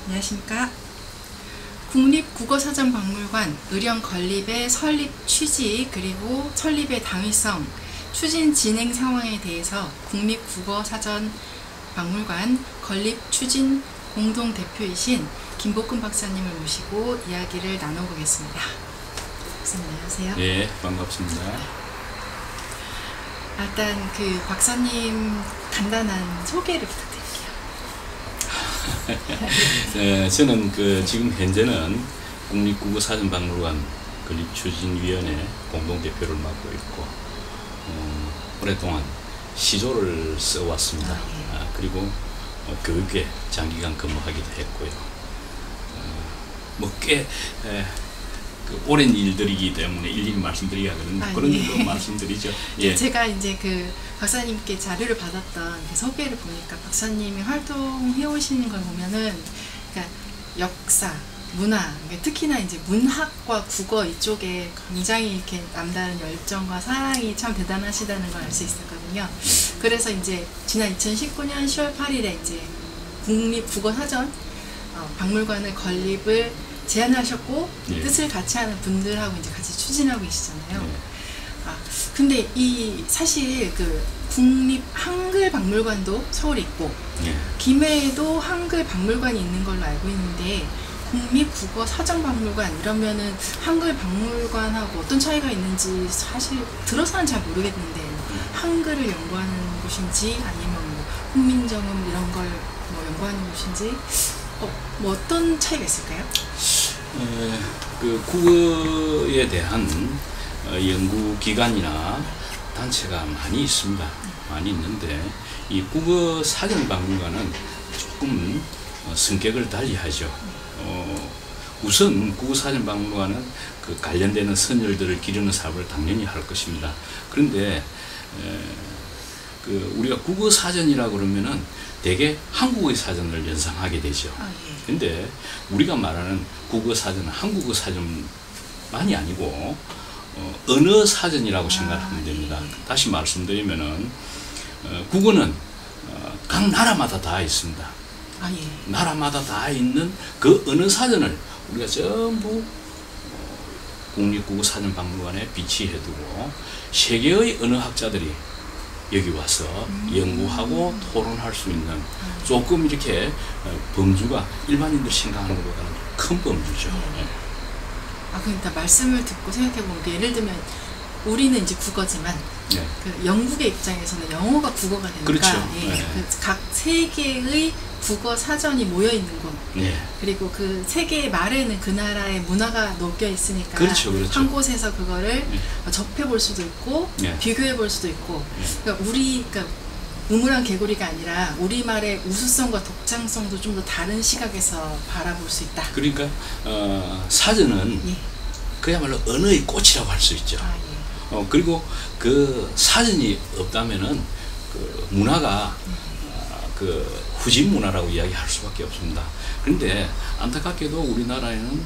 안녕하십니까. 국립국어사전박물관 의령 건립의 설립 취지 그리고 설립의 당위성, 추진 진행 상황에 대해서 국립국어사전박물관 건립 추진 공동대표이신 김복근 박사님을 모시고 이야기를 나눠보겠습니다. 박사님 안녕하세요. 네, 반갑습니다. 일단 그 박사님 간단한 소개를 부탁드릴게요. 네, 저는 지금 현재는 국립국어사전박물관 건립추진위원회 공동대표를 맡고 있고 오랫동안 시조를 써왔습니다. 그리고 교육에 장기간 근무하기도 했고요. 꽤 오랜 일들이기 때문에 일일이 말씀드리기가 그런 정도 말씀드리죠. 예. 제가 이제 그 박사님께 자료를 받았던 그 소개를 보니까 박사님이 활동해 오시는 걸 보면은, 그러니까 역사, 문화, 특히나 이제 문학과 국어 이쪽에 굉장히 이렇게 남다른 열정과 사랑이 참 대단하시다는 걸 알 수 있었거든요. 그래서 이제 지난 2019년 10월 8일에 이제 국립국어사전 박물관을 건립을 제안하셨고, 예. 뜻을 같이 하는 분들하고 이제 같이 추진하고 계시잖아요. 예. 근데 사실 그 국립 한글 박물관도 서울에 있고, 예. 김해에도 한글 박물관이 있는 걸로 알고 있는데, 국립국어사전박물관 이러면은 한글 박물관하고 어떤 차이가 있는지 사실 들어서는 잘 모르겠는데, 한글을 연구하는 곳인지 아니면 뭐 훈민정음 이런 걸 뭐 연구하는 곳인지 뭐 어떤 차이가 있을까요? 국어에 대한 연구기관이나 단체가 많이 있습니다. 많이 있는데 이 국어사전박물관은 조금 성격을 달리하죠. 우선 국어사전박물관은 관련되는 선열들을 기르는 사업을 당연히 할 것입니다. 그런데 우리가 국어사전이라고 그러면은 대개 한국어의 사전을 연상하게 되죠. 근데 우리가 말하는 국어사전은 한국어 사전만이 아니고 언어사전이라고 생각하면 됩니다. 다시 말씀드리면은 국어는 각 나라마다 다 있습니다. 나라마다 다 있는 그 언어사전을 우리가 전부 국립국어사전박물관에 비치해두고 세계의 언어학자들이 여기 와서 연구하고 토론할 수 있는, 조금 이렇게 범주가 일반인들 생각하는 것보다는 큰 범주죠. 그러니까 말씀을 듣고 생각해보면, 예를 들면 우리는 이제 국어지만 그 영국의 입장에서는 영어가 국어가 되니까, 그렇죠. 각 세계의 국어 사전이 모여 있는 곳, 그리고 그 세계의 말에는 그 나라의 문화가 녹여 있으니까, 그렇죠. 한 곳에서 그거를 접해볼 수도 있고 비교해볼 수도 있고, 그러니까 우물안 개구리가 아니라 우리말의 우수성과 독창성도 좀 더 다른 시각에서 바라볼 수 있다. 그러니까 사전은 그야말로 언어의 꽃이라고 할 수 있죠. 그리고 그 사전이 없다면은 그 문화가 후진 문화라고 이야기할 수밖에 없습니다. 그런데 안타깝게도 우리나라에는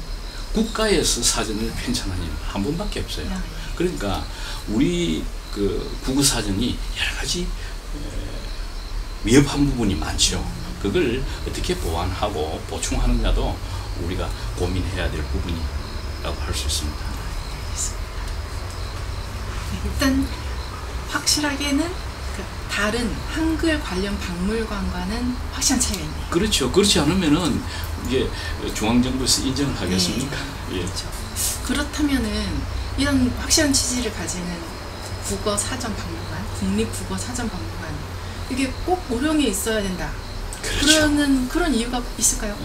국가에서 사전을 편찬한 일은 한 번밖에 없어요. 그러니까 우리 국어사전이 여러 가지 미흡한 부분이 많죠. 그걸 어떻게 보완하고 보충하느냐도 우리가 고민해야 될 부분이라고 할 수 있습니다. 일단 확실하게는 다른 한글 관련 박물관과는 확실한 차이가 있네요. 그렇죠. 그렇지 않으면은 이게 중앙정부에서 인정을 하겠습니까? 그렇죠. 그렇다면은 이런 확실한 취지를 가지는 국어사전박물관, 국립국어사전박물관, 이게 꼭 오령에 있어야 된다. 그렇죠. 그런 이유가 있을까요?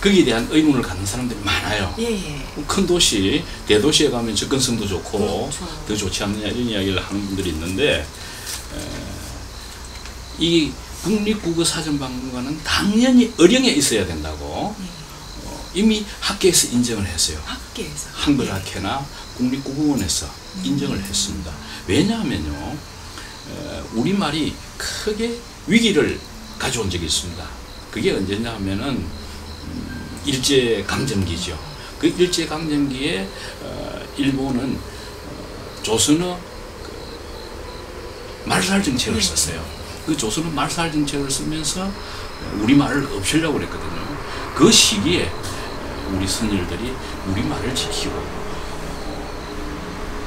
거기에 대한 의문을 갖는 사람들이 많아요. 큰 도시, 대도시에 가면 접근성도 좋고 더 좋지 않느냐 이런 이야기를 하는 분들이 있는데, 이 국립국어사전박물관은 당연히 어령에 있어야 된다고 이미 학계에서 인정을 했어요. 한글학회나 국립국어원에서 인정을 했습니다. 왜냐하면요, 우리말이 크게 위기를 가져온 적이 있습니다. 그게 언제냐 하면은 일제강점기죠. 그 일제강점기에 일본은 조선어 말살 정책을 썼어요. 그 조선은 말살 정책을 쓰면서 우리말을 없애려고 그랬거든요. 그 시기에 우리 선열들이 우리말을 지키고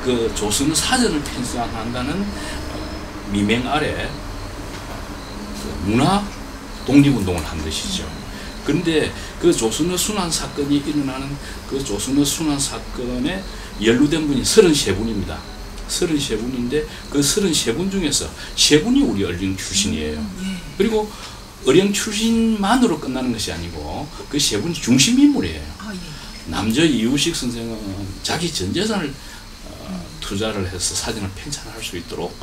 그 조선 사전을 편찬한다는 미명 아래 문화 독립운동을 한 것이죠. 그런데 그 조선의 순환 사건이 일어나는 그 조선의 순환 사건에 연루된 분이 33분입니다. 33분인데 그 33분 중에서 3분이 우리 어령 출신이에요. 그리고 어령 출신만으로 끝나는 것이 아니고 그 3분이 중심 인물이에요. 남저 이유식 선생은 자기 전 재산을 투자를 해서 사전을 편찬할 수 있도록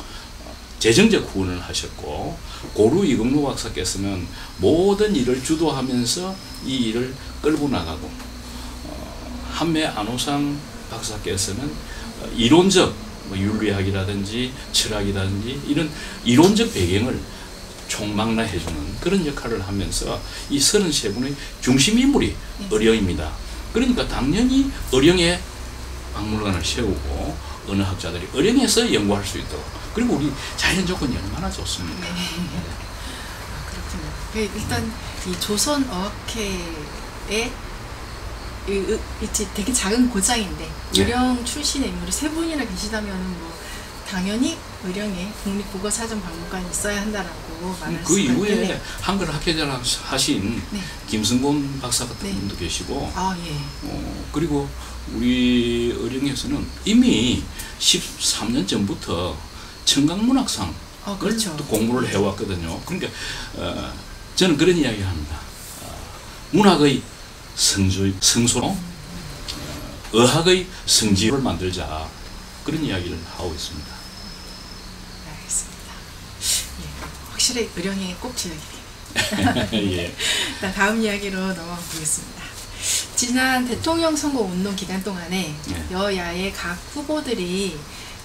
재정적 후원을 하셨고, 고루 이금루 박사께서는 모든 일을 주도하면서 이 일을 끌고 나가고, 한매 안호상 박사께서는 이론적 윤리학이라든지 철학이라든지 이런 이론적 배경을 총망라해주는 그런 역할을 하면서 이 33분의 중심인물이 어령입니다. 그러니까 당연히 어령에 박물관을 세우고 어느 학자들이 어령에서 연구할 수 있도록, 그리고 우리 자연 조건이 얼마나 좋습니까? 그렇군요. 일단 이 조선 어학회의 되게 작은 고장인데 의령 출신의 인물이 3분이나 계시다면 뭐 당연히 의령에 국립국어사전박물관이 있어야 한다라고 말할 그 수가 이후에 있겠네요. 한글 학회자를 하신 김승곤 박사 같은 분도 계시고, 그리고 우리 의령에서는 이미 13년 전부터 청강문학상 그렇죠. 또 공부를 해왔거든요. 그러니까 저는 그런 이야기를 합니다. 문학의 성소로 어학의 성지를 만들자, 그런 이야기를 하고 있습니다. 알겠습니다. 확실히 의령에 꼭 지어야겠네요. 다음 이야기로 넘어가 보겠습니다. 지난 대통령 선거 운동 기간 동안에 여야의 각 후보들이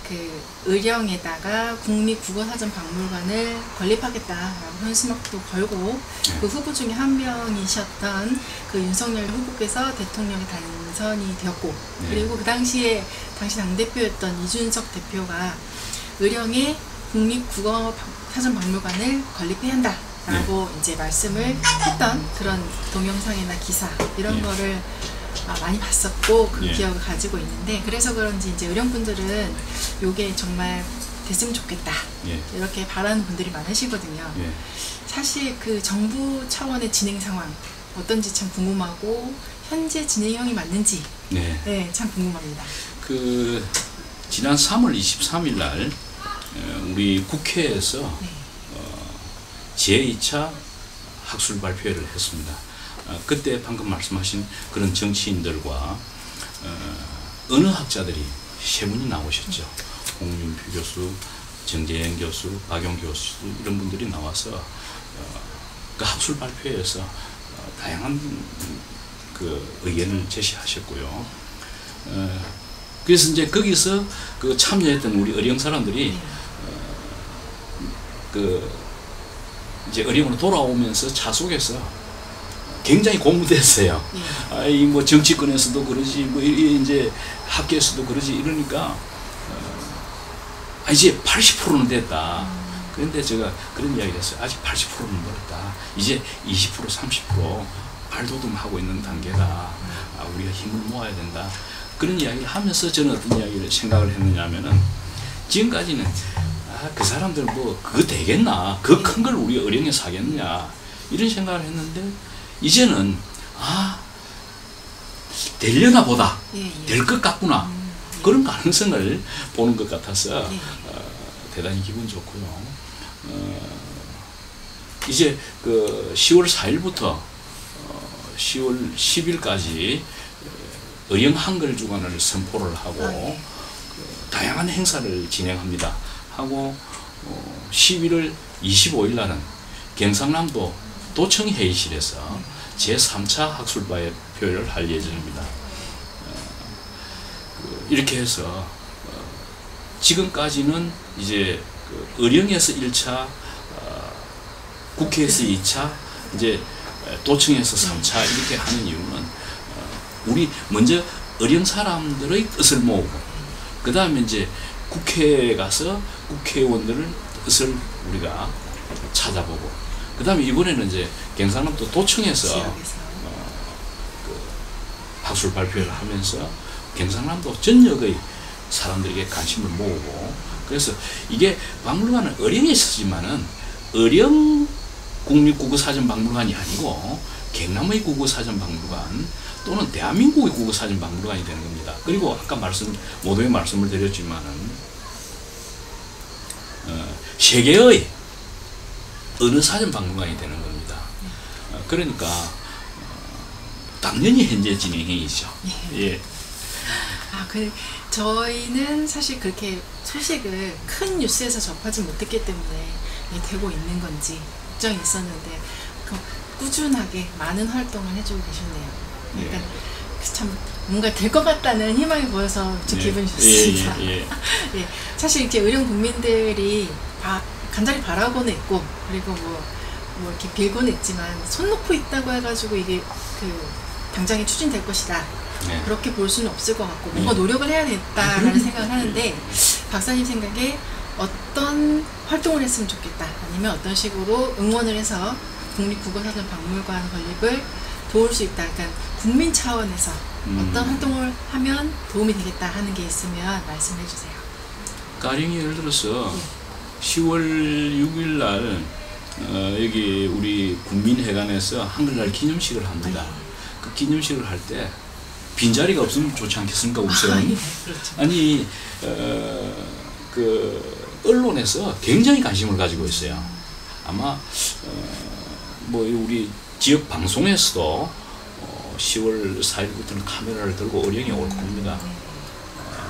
그 의령에다가 국립국어사전박물관을 건립하겠다라고 현수막도 걸고, 그 후보 중에 한 명이셨던 그 윤석열 후보께서 대통령에 당선이 되었고, 그리고 그 당시 당대표였던 이준석 대표가 의령에 국립국어사전박물관을 건립해야 한다라고 이제 말씀을 했던 그런 동영상이나 기사 이런 거를 많이 봤었고, 그 기억을 가지고 있는데, 그래서 그런지 이제 의령분들은 요게 정말 됐으면 좋겠다 이렇게 바라는 분들이 많으시거든요. 사실 그 정부 차원의 진행 상황 어떤지 참 궁금하고, 현재 진행형이 맞는지 참 궁금합니다. 그 지난 3월 23일 날 우리 국회에서 제2차 학술 발표회를 했습니다. 그때 방금 말씀하신 그런 정치인들과 어느 학자들이 3분이 나오셨죠. 홍윤표 교수, 정재영 교수, 박용 교수 이런 분들이 나와서 그 학술 발표회에서 다양한 그 의견을 제시하셨고요. 그래서 이제 거기서 그 참여했던 우리 의령 사람들이 그 이제 의령으로 돌아오면서 차 속에서 굉장히 고무됐어요. 아이 뭐 정치권에서도 그러지, 뭐 이제 학계에서도 그러지 이러니까 이제 80%는 됐다. 그런데 제가 그런 이야기를 했어요. 아직 80%는 멀었다. 이제 20% 30% 발돋움하고 있는 단계다. 우리가 힘을 모아야 된다. 그런 이야기를 하면서 저는 어떤 이야기를 생각을 했느냐 하면은, 지금까지는 그 사람들 뭐 그거 되겠나, 그 큰 걸 우리 의령에 사겠느냐 이런 생각을 했는데, 이제는 되려나 보다, 될 것 같구나, 그런 가능성을 보는 것 같아서 대단히 기분 좋고요. 이제 그 10월 4일부터 10월 10일까지 의령 한글 주간을 선포를 하고 다양한 행사를 진행합니다. 하고 11월 25일 날은 경상남도 도청 회의실에서 제3차 학술 발표를 할 예정입니다. 이렇게 해서 지금까지는 이제 그 의령에서 1차, 국회에서 2차, 이제 도청에서 3차 이렇게 하는 이유는 우리 먼저 의령 사람들의 뜻을 모으고, 그 다음에 이제 국회에 가서 국회의원들의 뜻을 우리가 찾아보고, 그 다음에 이번에는 이제 경상남도 도청에서 학술 발표를 하면서 경상남도 전역의 사람들에게 관심을 모으고, 그래서 이게 박물관은 어령에 있었지만은 어령 국립국어사전박물관이 아니고 경남의 국어사전박물관 또는 대한민국의 국어사전박물관이 되는 겁니다. 그리고 아까 모두에 말씀을 드렸지만은 세계의 어느 사전박물관이 되는 겁니다. 그러니까 당연히 현재 진행형이죠. 예. 저희는 사실 그렇게 소식을 큰 뉴스에서 접하지 못했기 때문에 되고 있는 건지 걱정이 있었는데 꾸준하게 많은 활동을 해주고 계셨네요. 그러니까 참 뭔가 될 것 같다는 희망이 보여서 좀 기분이 좋습니다. 예. 사실 이렇게 의령 국민들이 간절히 바라고는 있고, 그리고 뭐 이렇게 빌고는 있지만 손 놓고 있다고 해가지고 이게 당장에 추진될 것이다, 그렇게 볼 수는 없을 것 같고, 뭔가 노력을 해야겠다라는 생각을 하는데, 박사님 생각에 어떤 활동을 했으면 좋겠다, 아니면 어떤 식으로 응원을 해서 국립국어사전박물관 건립을 도울 수 있다, 그러니까 국민 차원에서 어떤 활동을 하면 도움이 되겠다 하는 게 있으면 말씀해 주세요. 가령 예를 들어서 10월 6일 날 여기 우리 국민회관에서 한글날 기념식을 합니다. 그 기념식을 할 때 빈자리가 없으면 좋지 않겠습니까, 우선? 그렇죠. 아니 그 언론에서 굉장히 관심을 가지고 있어요. 아마 뭐 우리 지역 방송에서도 10월 4일부터는 카메라를 들고 어령이 올 겁니다.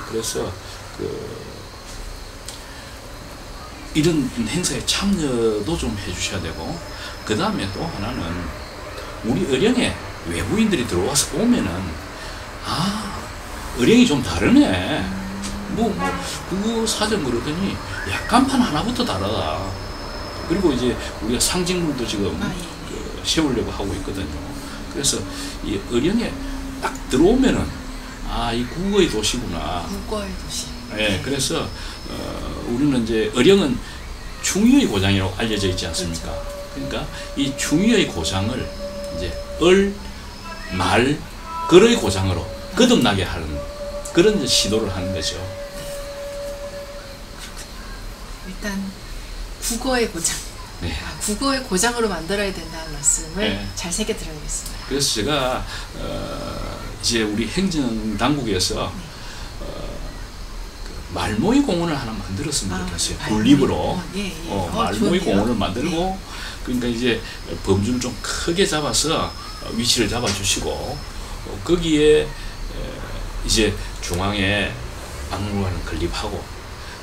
그래서 이런 행사에 참여도 좀 해주셔야 되고, 그 다음에 또 하나는 우리 어령에 외부인들이 들어와서 보면은 어령이 좀 다르네, 그거 사전 그러더니 약간판 하나부터 다르다. 그리고 이제 우리가 상징물도 지금 세우려고 하고 있거든요. 그래서 이 어령에 딱 들어오면은 이 국어의 도시구나. 국어의 도시. 예, 그래서 우리는 이제 어령은 충의의 고장이라고 알려져 있지 않습니까? 그러니까 이 충의의 고장을 이제 말, 글의 고장으로 거듭나게 하는 그런 시도를 하는 거죠. 일단 국어의 고장. 국어의 고장으로 만들어야 된다는 말씀을 잘 새겨 들어야겠습니다. 그래서 제가 이제 우리 행정당국에서 말모의 공원을 하나 만들었으면 좋겠어요. 군립으로 말모의 공원을 만들고, 그러니까 이제 범주를 좀 크게 잡아서 위치를 잡아주시고, 거기에 이제 중앙에 박물관을 건립하고,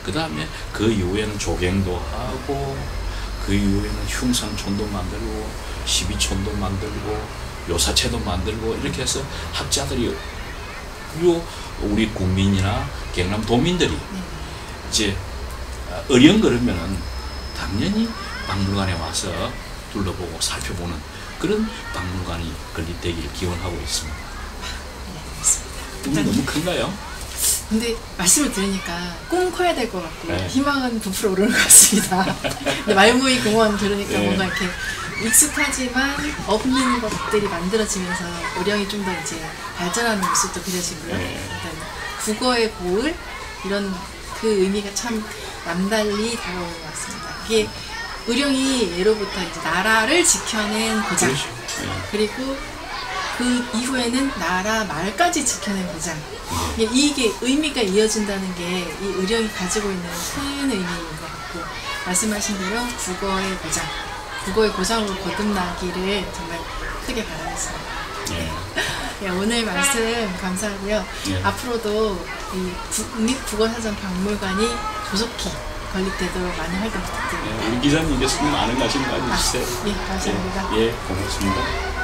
그 다음에 그 이후에는 조경도 하고, 그 이후에는 흉상촌도 만들고, 시비촌도 만들고, 요사체도 만들고, 이렇게 해서 학자들이, 우리 국민이나 경남 도민들이 이제 어령 그러면은 당연히 박물관에 와서 둘러보고 살펴보는 그런 박물관이 건립되기를 기원하고 있습니다. 꿈이 너무 큰가요? 근데 말씀을 들으니까 꿈은 커야 될 것 같고 희망은 부풀어 오르는 것 같습니다. 근데 말모의 공원 들으니까 뭔가 이렇게 익숙하지만 없는 것들이 만들어지면서 어령이 좀 더 이제 발전하는 모습도 그려지고요. 일단 국어의 고을, 이런 그 의미가 참 남달리 다가오는 것 같습니다. 이게 의령이 예로부터 이제 나라를 지켜낸 고장, 그리고 그 이후에는 나라 말까지 지켜낸 고장, 이게 의미가 이어진다는 게 이 의령이 가지고 있는 큰 의미인 것 같고, 말씀하신 대로 국어의 고장, 국어의 고장으로 거듭나기를 정말 크게 바라겠습니다. 오늘 말씀 감사하고요. 앞으로도 이 국립국어사전박물관이 조속히 건립되도록 많은 활동 부탁드립니다. 우리 기자님께서 많은 관심 가져주세요. 감사합니다. 고맙습니다.